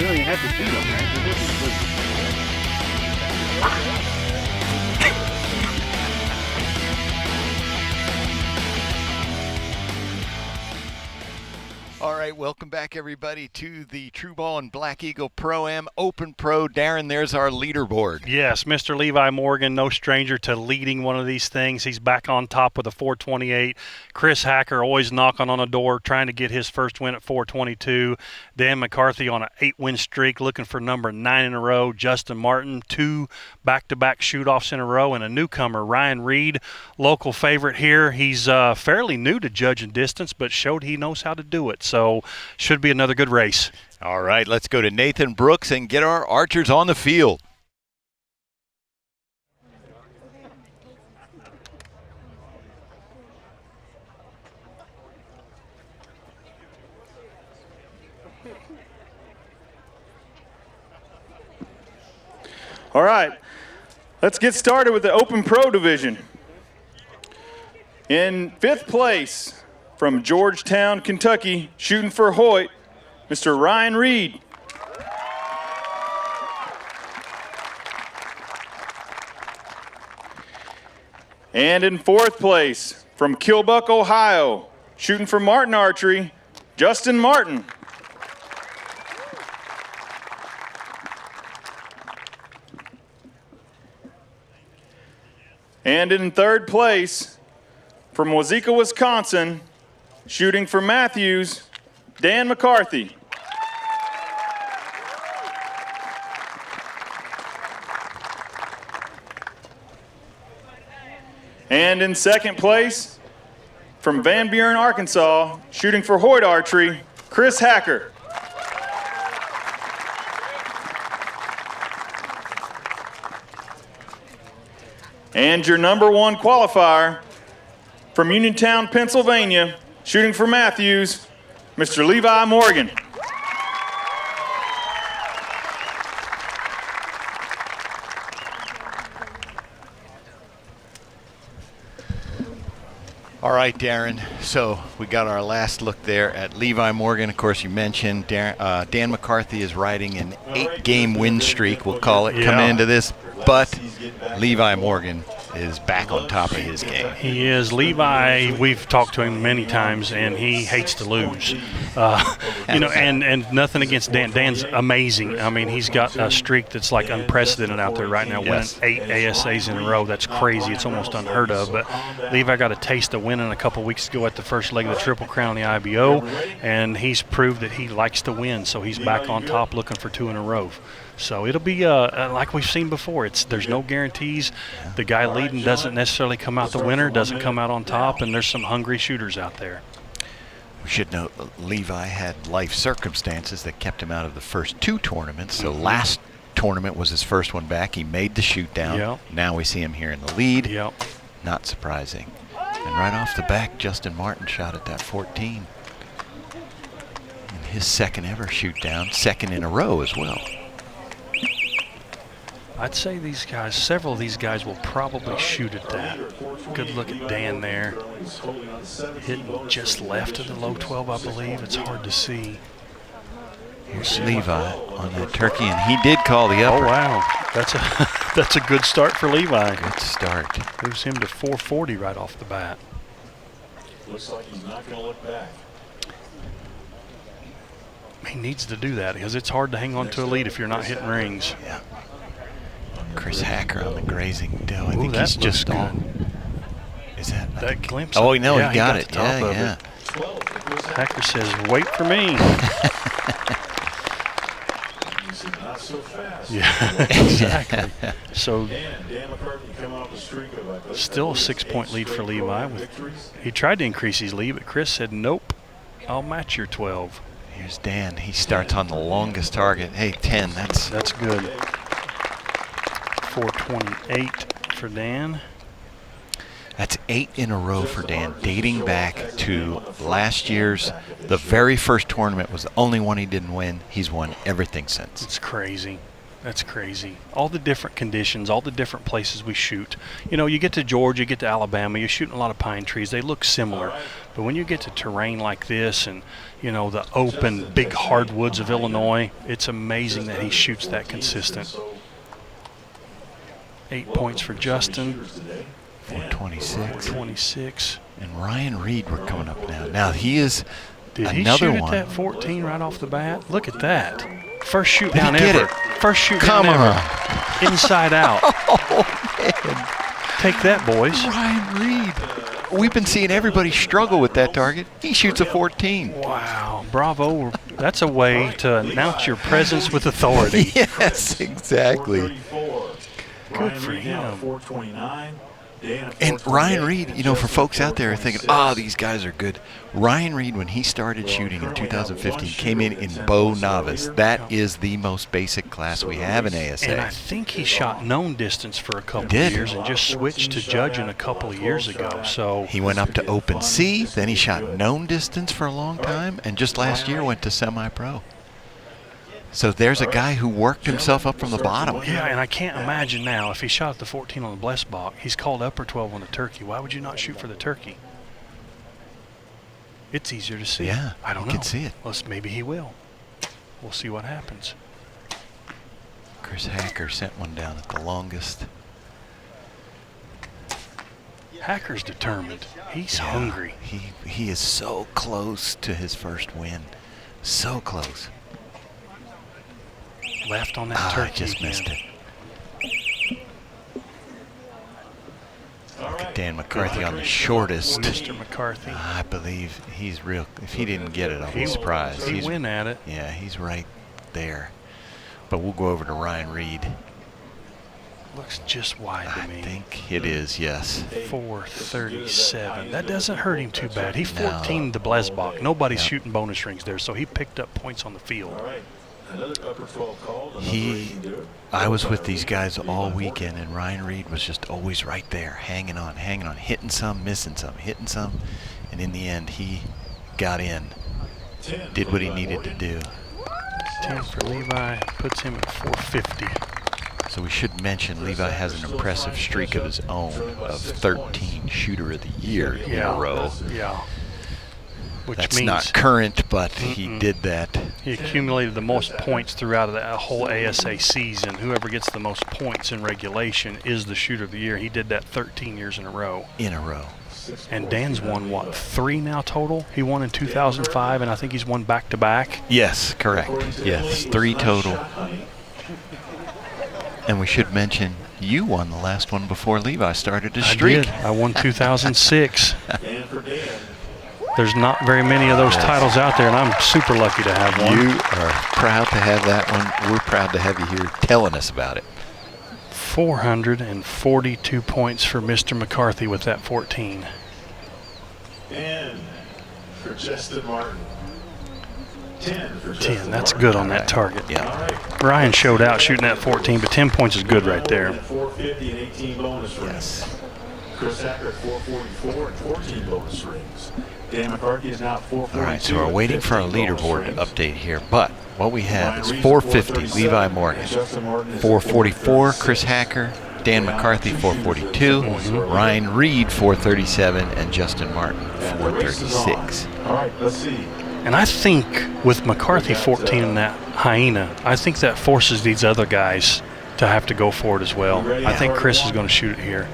really had to beat him, right? All right, welcome back, everybody, to the TRU Ball and Black Eagle Pro-Am Open Pro. Darren, there's our leaderboard. Yes, Mr. Levi Morgan, no stranger to leading one of these things. He's back on top with a 428. Chris Hacker always knocking on the door, trying to get his first win at 422. Dan McCarthy on an 8-win streak, looking for number 9 in a row. Justin Martin, 2 back-to-back shoot-offs in a row. And a newcomer, Ryan Reed, local favorite here. He's fairly new to judging distance, but showed he knows how to do it. So should be another good race. All right, let's go to Nathan Brooks and get our archers on the field. All right, let's get started with the Open Pro division. In 5th place, from Georgetown, Kentucky, shooting for Hoyt, Mr. Ryan Reed. And in 4th place, from Kilbuck, Ohio, shooting for Martin Archery, Justin Martin. And in 3rd place, from Wazeeka, Wisconsin, shooting for Matthews, Dan McCarthy. And in 2nd place, from Van Buren, Arkansas, shooting for Hoyt Archery, Chris Hacker. And your number 1 qualifier, from Uniontown, Pennsylvania, shooting for Matthews, Mr. Levi Morgan. All right, Darren, so we got our last look there at Levi Morgan. Of course, you mentioned Dan McCarthy is riding an 8-game win streak, we'll call it, coming into this, but Levi Morgan is back on top of his game. He is. Levi, we've talked to him many times, and he hates to lose. And nothing against Dan. Dan's amazing. I mean, he's got a streak that's like unprecedented out there right now, winning 8 ASAs in a row. That's crazy. It's almost unheard of. But Levi got a taste of winning a couple weeks ago at the first leg of the Triple Crown in the IBO, and he's proved that he likes to win. So he's back on top looking for 2 in a row. So it'll be like we've seen before. There's no guarantees. The guy leading doesn't necessarily come out the winner, doesn't come out on top, and there's some hungry shooters out there. We should note Levi had life circumstances that kept him out of the first 2 tournaments. So last tournament was his first one back. He made the shoot down. Yep. Now we see him here in the lead. Yep. Not surprising. And right off the back, Justin Martin shot at that 14. And his 2nd ever shoot down, 2nd in a row as well. I'd say these guys, several of these guys will probably shoot at that. Good look at Dan there. Hitting just left of the low 12, I believe. It's hard to see. Here's Levi on that turkey, and he did call the upper. Oh, wow. That's a good start for Levi. Good start. Moves him to 440 right off the bat. Looks like he's not going to look back. He needs to do that because it's hard to hang on to a lead if you're not hitting rings. Yeah. Chris Hacker on the grazing dough. I think that he's just good. on. Is that glimpse? Oh, no, yeah, he got it. The top of Yeah. it. Hacker says, "Wait for me." Not so fast. Yeah, exactly. So Dan McCarthy coming off a streak of still a 6-point lead for Levi. He tried to increase his lead, but Chris said, "Nope, I'll match your 12." Here's Dan. He starts on the longest target. Hey, 10. That's good. 428 for Dan. That's 8 in a row for Dan, dating back to last year's. The very first tournament was the only one he didn't win. He's won everything since. It's crazy. That's crazy. All the different conditions, all the different places we shoot. You know, you get to Georgia, you get to Alabama, you're shooting a lot of pine trees. They look similar. But when you get to terrain like this and, you know, the open, big hardwoods of Illinois, it's amazing that he shoots that consistent. 8 points for Justin. 426. 26. And Ryan Reed, we're coming up now. Now, he is Did he another shoot one. at that 14 right off the bat? Look at that. First shoot Did he down get ever. it? First shoot Come down on. ever. Inside out. Take that, boys. Ryan Reed. We've been seeing everybody struggle with that target. He shoots a 14. Wow. Bravo. That's a way to announce your presence with authority. Yes, exactly. Good for him. 429. And Ryan Reed, you know, for folks out there thinking, these guys are good. Ryan Reed, when he started shooting in 2015, came in bow novice. That is the most basic class we have in ASA. And I think he shot known distance for a couple of years and just switched to judging a couple of years ago. So he went up to Open C, then he shot known distance for a long time, and just last year went to semi-pro. So there's a guy who worked himself up from the bottom. Yeah, and I can't imagine now if he shot the 14 on the blessed block, he's called upper 12 on the turkey. Why would you not shoot for the turkey? It's easier to see. Yeah, I don't know. you can see it. Well, maybe he will. We'll see what happens. Chris Hacker sent one down at the longest. Hacker's determined. He's hungry. He is so close to his first win. So close. Left on that turkey. I just again. missed it. Look at Dan McCarthy on the shortest. Mr. McCarthy. I believe he's real. If he didn't get it, I'll be surprised. He'd win at it. Yeah, he's right there. But we'll go over to Ryan Reed. Looks just wide to me. I think it is, yes. 437. That doesn't hurt him too bad. He 14'd the Blesbach. Nobody's shooting bonus rings there, so he picked up points on the field. I was with these guys all weekend, and Ryan Reed was just always right there, hanging on, hitting some, missing some, hitting some, and in the end, he got in, did what he needed to do. 10 for Levi puts him at 450. So we should mention Levi has an impressive streak of his own of 13 Shooter of the Year in a row. Yeah. Which That's means not current, but he did that. He accumulated the most points throughout that whole ASA season. Whoever gets the most points in regulation is the Shooter of the Year. He did that 13 years in a row. And Dan's won, what, 3 now total? He won in 2005, and I think he's won back-to-back. Yes, correct. Yes, 3 total. And we should mention you won the last one before Levi started his streak. I did. I won 2006. There's not very many of those titles out there, and I'm super lucky to have one. You are proud to have that one. We're proud to have you here telling us about it. 442 points for Mr. McCarthy with that 14. And for Justin Martin. 10 for 10, that's good on that target. Yeah. Ryan showed out shooting that 14, but 10 points is good right there. 450 and 18 bonus rings. Yes. Chris Hacker 444 and 14 bonus rings. Dan McCarthy is now at 442. All right, so we're waiting for our leaderboard to update here, but what we have is 450, Levi Morgan, 444, Chris Hacker, Dan McCarthy, 442, Ryan Reed, 437, and Justin Martin, 436. All right, let's see. And I think with McCarthy 14 and that hyena, I think that forces these other guys to have to go for it as well. I think Chris is going to shoot it here.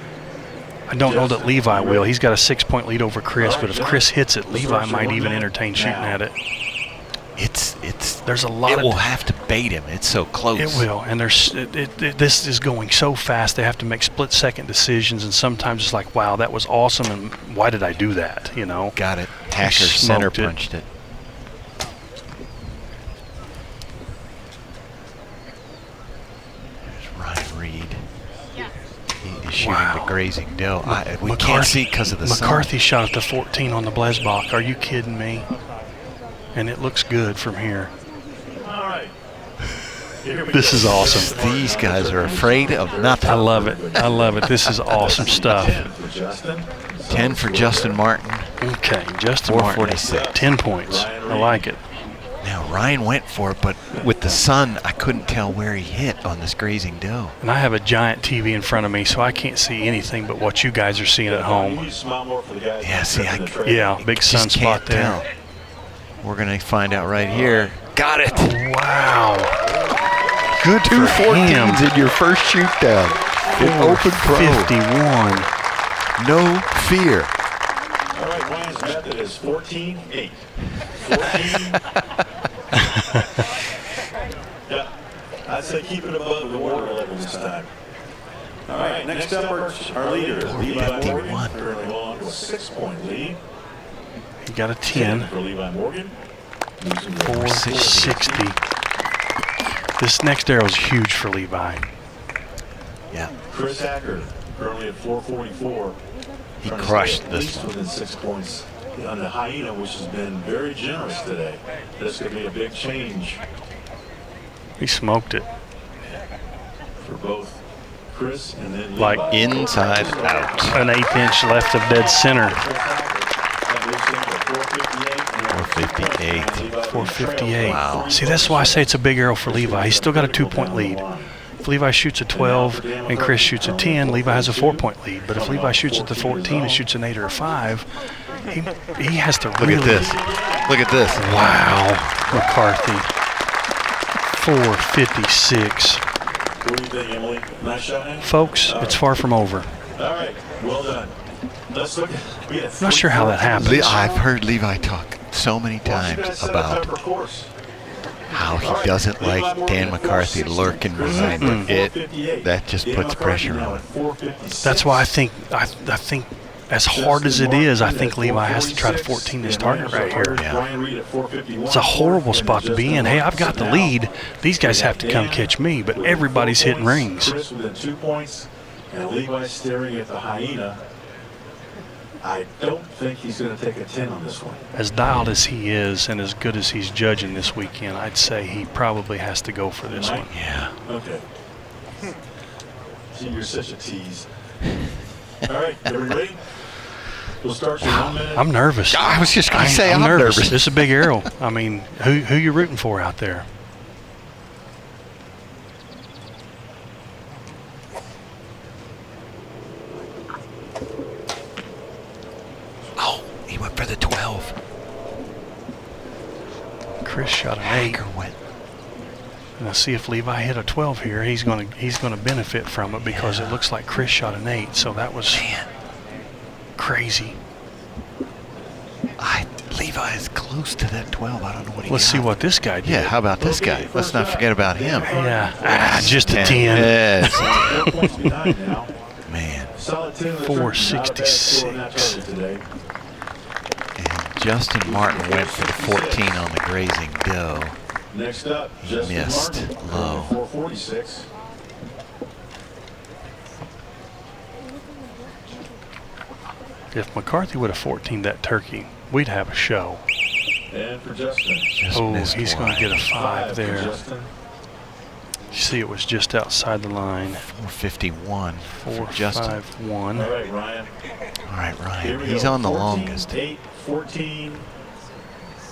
I don't know that Levi will. He's got a 6-point lead over Chris, but if Chris hits it, Levi might even entertain shooting at it. There's a lot. It will have to bait him. It's so close. It will, and this is going so fast. They have to make split-second decisions, and sometimes it's like, wow, that was awesome, and why did I do that? You know. Got it. Hacker center punched it. There's Ryan Reed. He's shooting the grazing doe. We can't see because of the sun. McCarthy shot at the 14 on the Blesbach. Are you kidding me? And it looks good from here. All right. This is awesome. These guys are afraid of nothing. I love it. I love it. This is awesome stuff. 10 for Justin Martin. Okay, Justin 446. Martin. 10 points. I like it. Now, Ryan went for it, but with the sun, I couldn't tell where he hit on this grazing doe. And I have a giant TV in front of me, so I can't see anything but what you guys are seeing at home. Yeah, see, Yeah, big just sunspot can't there. tell. We're going to find out right here. Got it. Wow. Good Two for 14s him. in your first shoot down. In Open Pro. 51. No fear. All right, Ryan's method is 14-8. 14. Yeah, I'd say keep it above the water level this time. All right, next up our leader, Levi Morgan, currently on to a 6-point lead. He got a 10. For Levi Morgan. 460. This next arrow is huge for Levi. Yeah. Chris Hacker, currently at 444. He Trying to crushed stay at this least one. within 6 points on the Hyena, which has been very generous today. This could be a big change He smoked it. for both Chris and then Like Levi. Inside out. An 1/8 inch left of dead center. 458. 458. Wow. See, that's why I say it's a big arrow for Levi. He's still got a 2-point lead. If Levi shoots a 12 and Chris shoots a 10, Levi has a 4-point lead. But if Levi shoots at the 14 and shoots an 8 or a 5, he has to really. Look at this. Look at this. Wow, McCarthy. 456. What do you think, Emily? Nice shot, Andy? Folks, it's far from over. All right, well done. Let's look. I'm Not sure how that happens. I've heard Levi talk so many times about how he doesn't like Dan McCarthy lurking behind it. That just puts pressure on him. That's why I think as hard as it is, I think Levi has to try to 14 this target right here. It's a horrible spot to be in. Hey, I've got the lead. These guys have to come catch me, but everybody's hitting rings. Chris within 2 points, and Levi staring at the Hyena. I don't think he's going to take a 10 on this one. As dialed as he is and as good as he's judging this weekend, I'd say he probably has to go for this one. Yeah. Okay. See, you're such a tease. All right, everybody ready? We'll start your 1 minute. I'm nervous. I was just going to say I'm nervous. nervous. This is a big arrow. I mean, who you rooting for out there? Oh, he went for the 12. Chris shot an 8. Hager went. Now see if Levi hit a 12 here, he's gonna benefit from it because it looks like Chris shot an 8. So that was crazy. Levi is close to that 12. I don't know what he Let's got. see what this guy did. Yeah, how about this guy? Let's not forget about him. Yeah, just a 10. Yes. 4 points behind now. Man. Solid 10 on the 466. tournament. Not a bad score on that target today. And Justin Martin went for the 14 on the grazing doe. Next up, Justin missed Martin, low. 446. If McCarthy would have 14 that turkey, we'd have a show. And for Justin. Just Oh, missed he's going wide. to get a 5 for there. Justin. You see, it was just outside the line. 451 for Justin. 451. All right, Ryan. All right, Here Ryan. we He's go. on the 14, longest. 8, 14.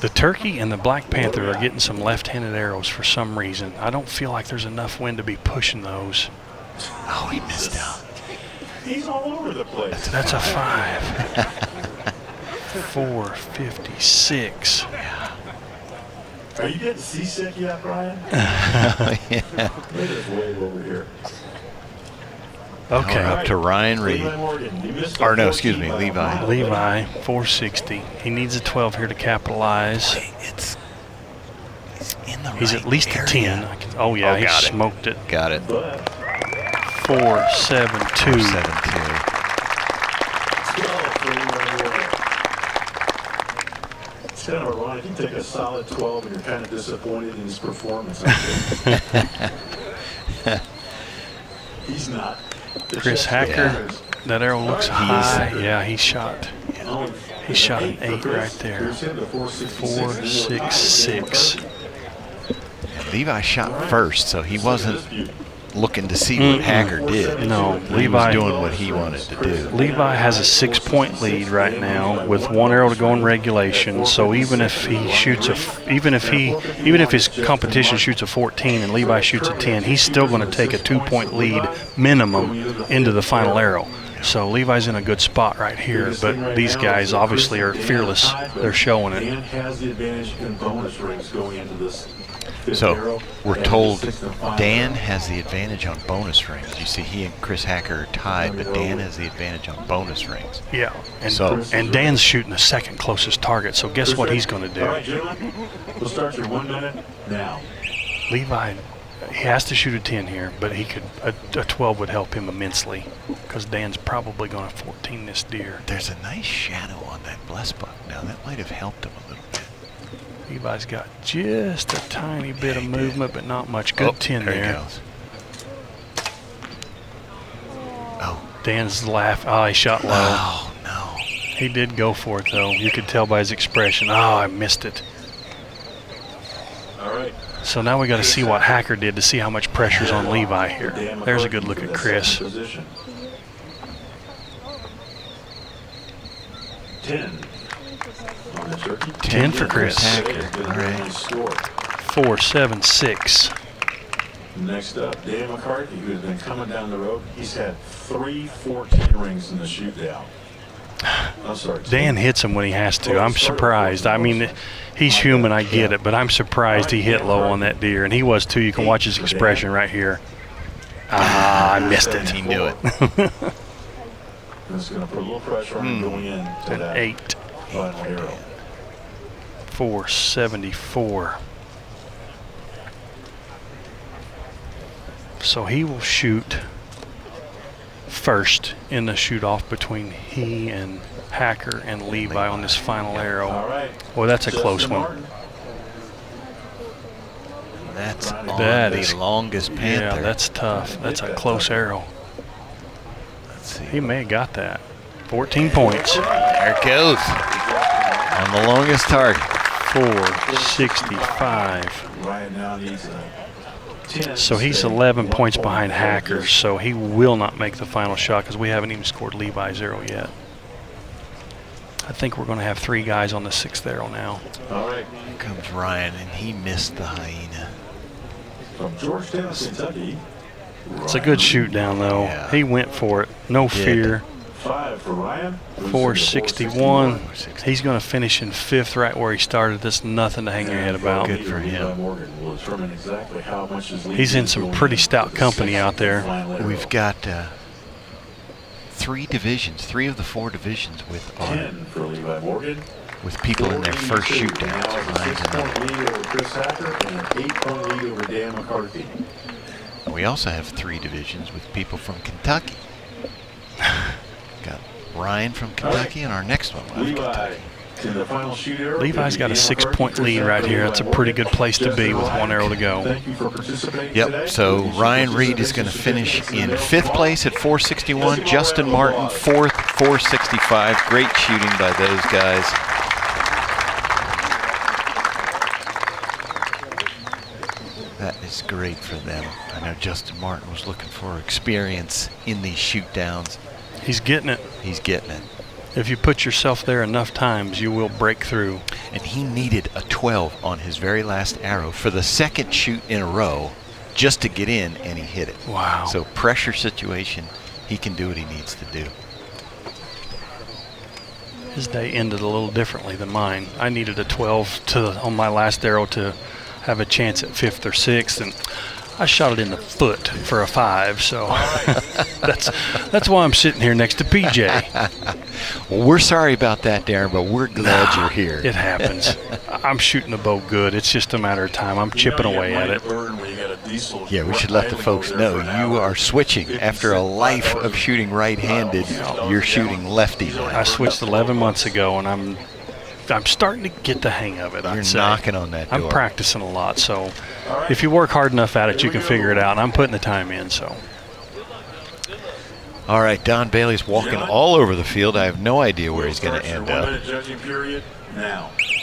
The turkey and the Black Panther are getting some left-handed arrows for some reason. I don't feel like there's enough wind to be pushing those. Oh, he missed out. He's all over the place. That's a 5. 456. Are you getting seasick yet, Brian? Yeah. Look at way over here. Okay. We're up to Ryan Reed. Levi Morgan, you missed Or the no, excuse 14 me, by a Levi. mile. Levi, 460. He needs a 12 here to capitalize. He's in the He's right at least area. a 10. Oh, yeah, Oh, he got it. smoked it. Got it. But 472. 472. it's kind of ironic. You take a solid 12 and you're kind of disappointed in his performance. He's not. The Chris check's Hacker, good. that arrow looks high. Yeah, he shot. Oh, He shot an 8 8 for right Chris. there. Here's him to 466. 466. Levi shot first, so he wasn't looking to see what Hacker did. No, He was doing what he wanted to do. Levi has a 6-point lead right now with 1 arrow to go in regulation. So even if he shoots even if his competition shoots a 14 and Levi shoots a 10, he's still going to take a 2-point lead minimum into the final arrow. So Levi's in a good spot right here, but these guys obviously are fearless. They're showing it. Dan has the advantage in bonus rings going into this. So we're told Dan has the advantage on bonus rings. You see, he and Chris Hacker are tied, but Dan has the advantage on bonus rings. Yeah, and Dan's shooting the second closest target, so guess what he's going to do? All right, gentlemen, we'll start your 1 minute now. Levi, he has to shoot a 10 here, but he could a 12 would help him immensely because Dan's probably going to 14 this deer. There's a nice shadow on that blessed buck now. That might have helped him a little bit. Levi's got just a tiny bit of movement, but not much. Good 10 there. there. He goes. Oh. Dan's laugh. Oh, he shot low. Oh, no. He did go for it, though. You could tell by his expression. Oh, I missed it. All right. So now we got to see what Hacker did to see how much pressure's on Levi here. There's a good look at Chris. 10. 10 for Chris. Hacker. All right. 4, 7, 6. Next up, Dan McCarthy, who has been coming down the road. He's had 3 14 rings in the shootdown. I'm sorry. Dan hits him when he has to. I'm surprised. I mean, he's human, I get it, but I'm surprised he hit low on that deer, and he was too. You can watch his expression right here. I missed it. He knew it. It's going to put a little pressure on him going in to that 8. final arrow. 474. So he will shoot first in the shoot-off between he and Hacker and Levi on this final arrow. All right. Boy, that's a close one. Martin. That's on That is- the longest panther. Yeah, that's tough. That's a close arrow. Let's see. He may have got that. 14 points. There it goes. On the longest target. 465. Ryan now needs a 10. So he's 11 points behind Hacker, so he will not make the final shot because we haven't even scored Levi's arrow yet. I think we're going to have 3 guys on the 6th arrow now. All right. Here comes Ryan, and he missed the hyena. From Georgetown, Kentucky. It's a good shoot down, though. Yeah. He went for it. No fear. 5 for Ryan. 461. He's going to finish in 5th right where he started. That's nothing to hang your head about. Good for him. Morgan will determine exactly how much his lead He's in is some going pretty into stout the company second out there. and final arrow. We've got 3 divisions, 3 of the 4 divisions with 10 for Levi Morgan. with people in their first shoot Now downs. has a Ryan's in 6-point lead over Chris Hacker and an 8-point lead over Dan McCarthy. We also have 3 divisions with people from Kentucky. Got Ryan from Kentucky, and our next one will have Levi Kentucky. in the final shoot arrow. Levi's got a 6-point lead right here. That's a pretty good place to be with 1 arrow to go. Thank you for participating Yep, today. so Ryan Reed is going to finish in 5th place at 461. Justin Martin, 4th, 465. Great shooting by those guys. That is great for them. I know Justin Martin was looking for experience in these shoot downs. He's getting it. He's getting it. If you put yourself there enough times, you will break through. And he needed a 12 on his very last arrow for the 2nd shoot in a row just to get in, and he hit it. Wow. So pressure situation, he can do what he needs to do. His day ended a little differently than mine. I needed a 12 on my last arrow to have a chance at 5th or 6th, and I shot it in the foot for a 5, so that's why I'm sitting here next to PJ. Well, we're sorry about that, Darren, but we're glad you're here. It happens. I'm shooting the bow good. It's just a matter of time. I'm chipping away at it. Yeah, we should let the folks know you are switching. After a life of shooting right-handed, you're shooting lefty now. I switched 11 months ago, and I'm starting to get the hang of it. You're I'd say. knocking on that door. I'm practicing a lot, so if you work hard enough at it, you can figure it out. And I'm putting the time in, so. All right, Don Bailey's walking all over the field. I have no idea where he's going to end up.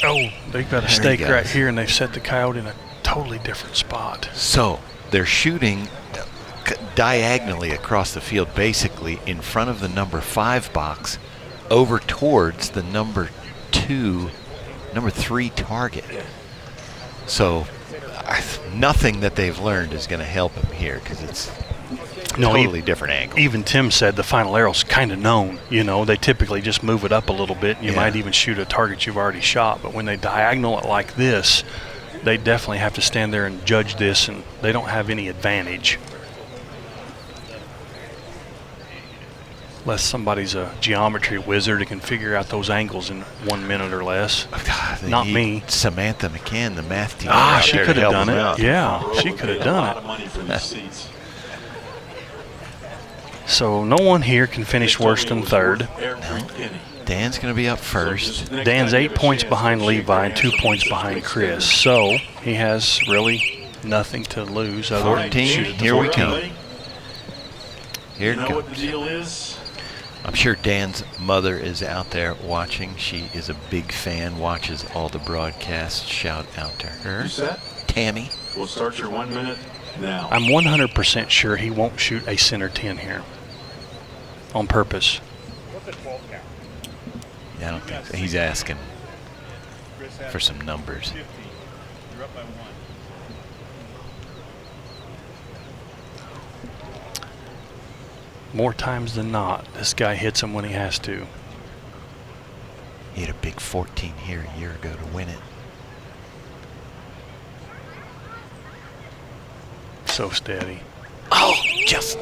Oh, they've got a There he stake right goes. here, and they've set the coyote in a totally different spot. So they're shooting diagonally across the field, basically in front of the number 5 box, over towards the number 3 target. So nothing that they've learned is going to help him here because it's totally different angle. Even Tim said the final arrow's kind of known. You know, they typically just move it up a little bit. And you might even shoot a target you've already shot. But when they diagonal it like this, they definitely have to stand there and judge this, and they don't have any advantage. Unless somebody's a geometry wizard who can figure out those angles in 1 minute or less. God, Not me. Samantha McCann, the math teacher. She could have done it. Yeah, she could have done it. So no one here can finish worse than third. No. Dan's going to be up first. Dan's 8 points behind Levi and 2 points behind Chris. So he has really nothing to lose other than to shoot at the 14. Here we come. Here it You know what the comes. deal is? I'm sure Dan's mother is out there watching. She is a big fan, watches all the broadcasts. Shout out to her. You set? Tammy. We'll start your 1 minute now. I'm 100% sure he won't shoot a center 10 here on purpose. Yeah, I don't think so. He's asking for some numbers. More times than not, this guy hits him when he has to. He had a big 14 here a year ago to win it. So steady. Oh, just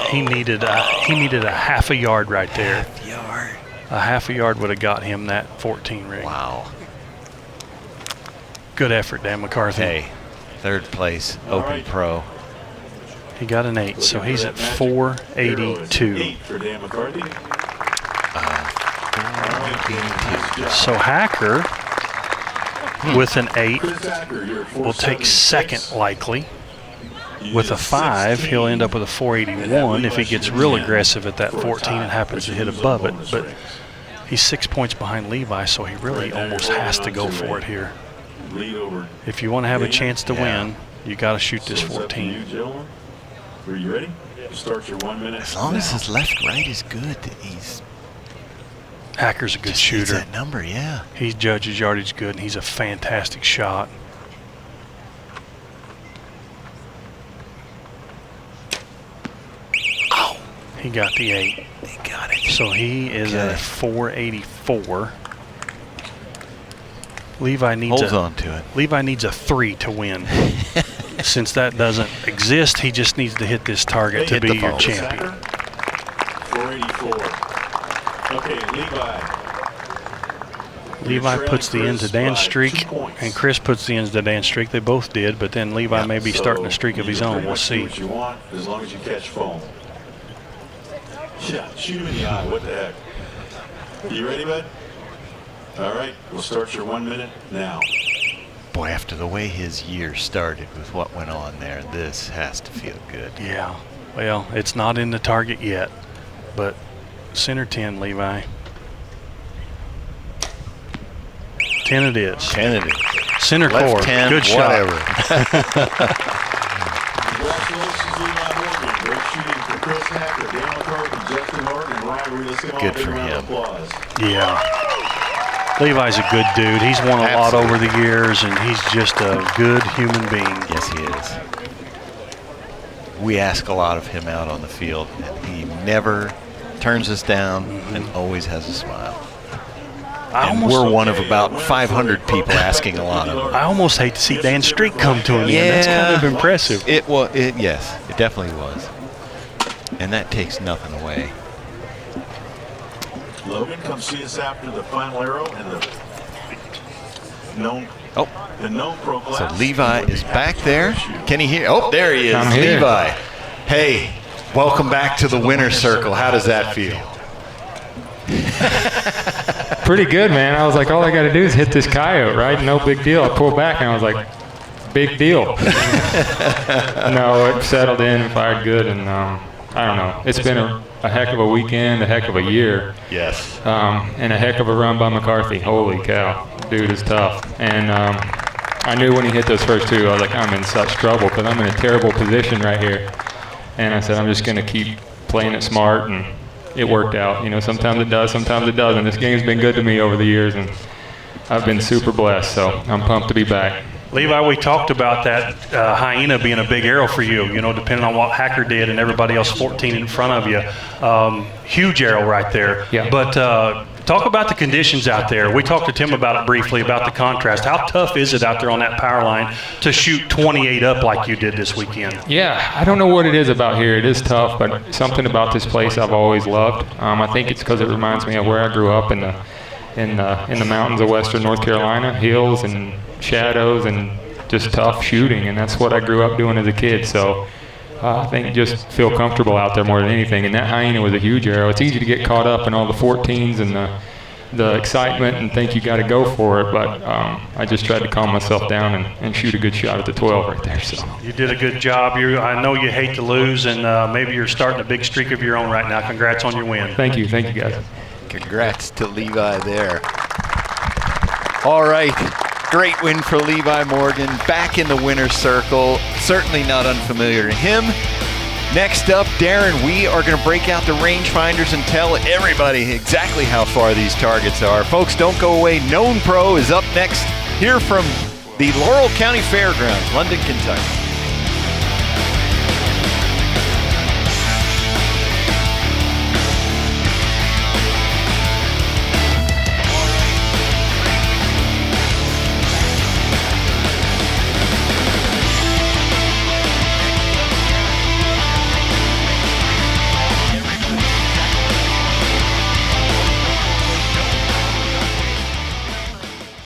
He needed a half a yard right there. yard. A half a yard would have got him that 14 ring. Wow. Good effort, Dan McCarthy. Hey, third place, Open Pro. He got an 8, so he's at 482. 8 for Dan McCarthy. So Hacker with an 8 Chris Hacker, you're at will take 476. second likely. You With a did 5, 16. he'll end up with a 481 if he gets real aggressive at that 14 and happens to hit above it. But he's 6 points behind Levi, so he really almost has to go for it here. Lead over. If you want to have a chance to win, you got to shoot this So it's up to you, 14. gentlemen. Are you ready? Start your 1 minute. As long as now. his left-right is good, he's Hacker's a good just needs shooter. that number, yeah. He judges yardage good, and he's a fantastic shot. He got the 8. He got it. So he is Okay. at 484. Levi needs Holds on to it. Levi needs a 3 to win. Since that doesn't exist, he just needs to hit this target to Hit be the your phone. champion. 484. Okay, Levi puts the end to Dan's streak, and Chris puts the ends to Dan's streak. They both did, but then Levi may be starting a streak of his own. We'll see. What you want, as long as you catch foam. Yeah, shoot him in the eye. What the heck? You ready, bud? All right, we'll start your 1 minute now. Boy, after the way his year started with what went on there, this has to feel good. Yeah. Well, it's not in the target yet, but center 10, Levi. 10 it is. 10 it is. Center Left core. 10, Good shot. whatever. Congratulations, Levi Morgan. Great shooting for Chris Hacker, Dan McCarthy, Justin Martin, and Ryan Reed. Let's give them all a Good big for round of him. applause. Yeah. Levi's a good dude. He's won a lot over the years, and he's just a good human being. Yes, he is. We ask a lot of him out on the field, and he never turns us down and always has a smile. And we're one of about 500 people asking a lot of him. I almost hate to see Dan's streak come to him. Yeah. That's kind of impressive. It was. Yes, it definitely was. And that takes nothing away. Logan, come see us after the final arrow and the known pro So class. Levi is back there. Can he hear? Oh, there he is. I'm here. Levi. Hey, welcome back to the winner's circle. How does that feel? Pretty good, man. I was like, all I got to do is hit this coyote, right? No big deal. I pulled back and I was like, big deal. No, it settled in, fired good, and I don't know. It's been a heck of a weekend, a heck of a year, Yes. and a heck of a run by McCarthy. Holy cow, dude is tough. And I knew when he hit those first two, I was like, I'm in such trouble because I'm in a terrible position right here. And I said, I'm just going to keep playing it smart, and it worked out. You know, sometimes it does, sometimes it doesn't. This game's been good to me over the years, and I've been super blessed, so I'm pumped to be back. Levi, we talked about that hyena being a big arrow for you, you know, depending on what Hacker did and everybody else 14 in front of you. Huge arrow right there. Yeah. But talk about the conditions out there. We talked to Tim about it briefly, about the contrast. How tough is it out there on that power line to shoot 28 up like you did this weekend? Yeah, I don't know what it is about here. It is tough, but something about this place I've always loved. I think it's because it reminds me of where I grew up in the mountains of western North Carolina, hills and shadows and just tough shooting, and that's what I grew up doing as a kid. So I think just feel comfortable out there more than anything. And that hyena was a huge arrow. It's easy to get caught up in all the 14s and the excitement and think you got to go for it, but I just tried to calm myself down and shoot a good shot at the 12 right there. So you did a good job. I know you hate to lose, and maybe you're starting a big streak of your own right now. Congrats on your win. Thank you guys. Congrats to Levi there. All right, great win for Levi Morgan, back in the winner's circle. Certainly not unfamiliar to him. Next up, Darren, we are going to break out the rangefinders and tell everybody exactly how far these targets are. Folks, don't go away. Known Pro is up next, here from the Laurel County Fairgrounds, London, Kentucky.